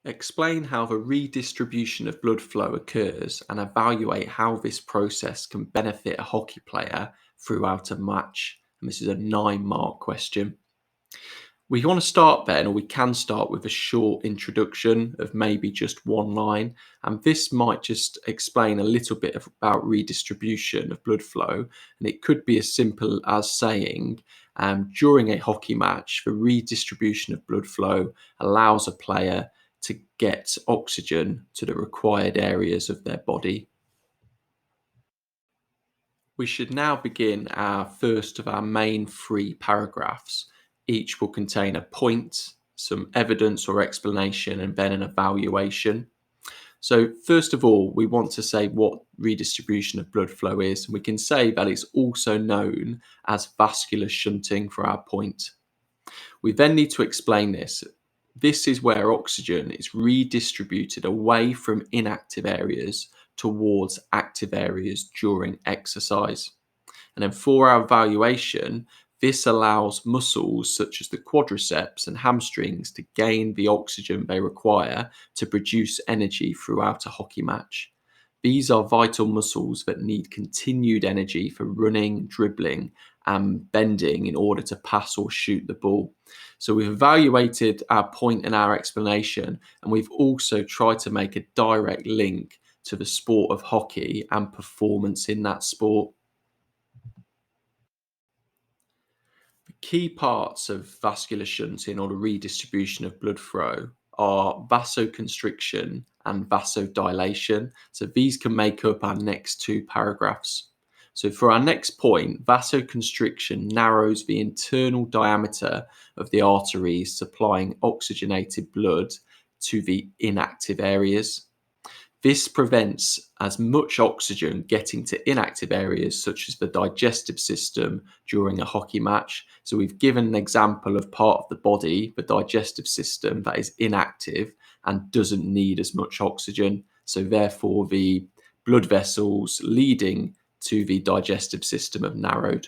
Explain how the redistribution of blood flow occurs and evaluate how this process can benefit a hockey player throughout a match. And this is a 9 mark question. We want to start then, or we can start with a short introduction of maybe just one line. And this might just explain a little bit about redistribution of blood flow. And it could be as simple as saying, during a hockey match, the redistribution of blood flow allows a player to get oxygen to the required areas of their body. We should now begin our first of our main 3 paragraphs. Each will contain a point, some evidence or explanation, and then an evaluation. So, first of all, we want to say what redistribution of blood flow is. And we can say that it's also known as vascular shunting for our point. We then need to explain this. This is where oxygen is redistributed away from inactive areas towards active areas during exercise. And then for our evaluation, this allows muscles such as the quadriceps and hamstrings to gain the oxygen they require to produce energy throughout a hockey match. These are vital muscles that need continued energy for running, dribbling, and bending in order to pass or shoot the ball. So we've evaluated our point and our explanation, and we've also tried to make a direct link to the sport of hockey and performance in that sport. The key parts of vascular shunting or the redistribution of blood flow are vasoconstriction and vasodilation. So these can make up our next 2 paragraphs. So for our next point, vasoconstriction narrows the internal diameter of the arteries supplying oxygenated blood to the inactive areas. This prevents as much oxygen getting to inactive areas such as the digestive system during a hockey match. So we've given an example of part of the body, the digestive system, that is inactive and doesn't need as much oxygen. So therefore the blood vessels leading to the digestive system have narrowed.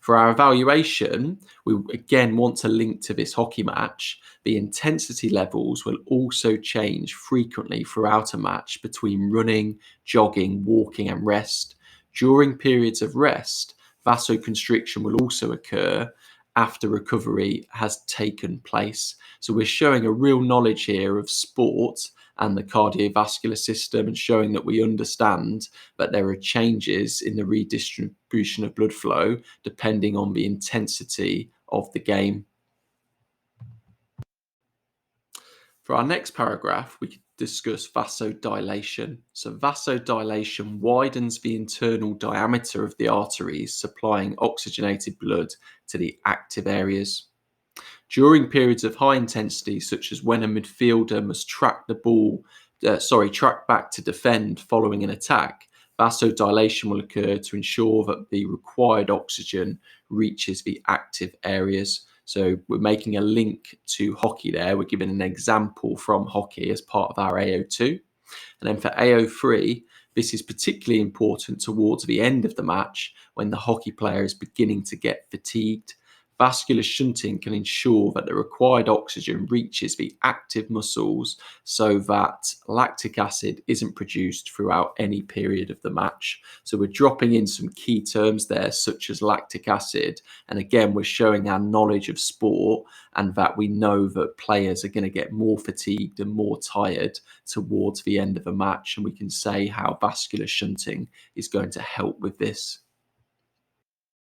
For our evaluation, we again want to link to this hockey match. The intensity levels will also change frequently throughout a match between running, jogging, walking, and rest. During periods of rest, vasoconstriction will also occur after recovery has taken place. So we're showing a real knowledge here of sport and the cardiovascular system and showing that we understand that there are changes in the redistribution of blood flow depending on the intensity of the game. For our next paragraph, we could discuss vasodilation. So vasodilation widens the internal diameter of the arteries supplying oxygenated blood to the active areas. During periods of high intensity, such as when a midfielder must track back to defend following an attack, vasodilation will occur to ensure that the required oxygen reaches the active areas. So we're making a link to hockey there. We're giving an example from hockey as part of our AO2. And then for AO3, this is particularly important towards the end of the match when the hockey player is beginning to get fatigued. Vascular shunting can ensure that the required oxygen reaches the active muscles so that lactic acid isn't produced throughout any period of the match. So we're dropping in some key terms there, such as lactic acid. And again, we're showing our knowledge of sport and that we know that players are going to get more fatigued and more tired towards the end of a match. And we can say how vascular shunting is going to help with this.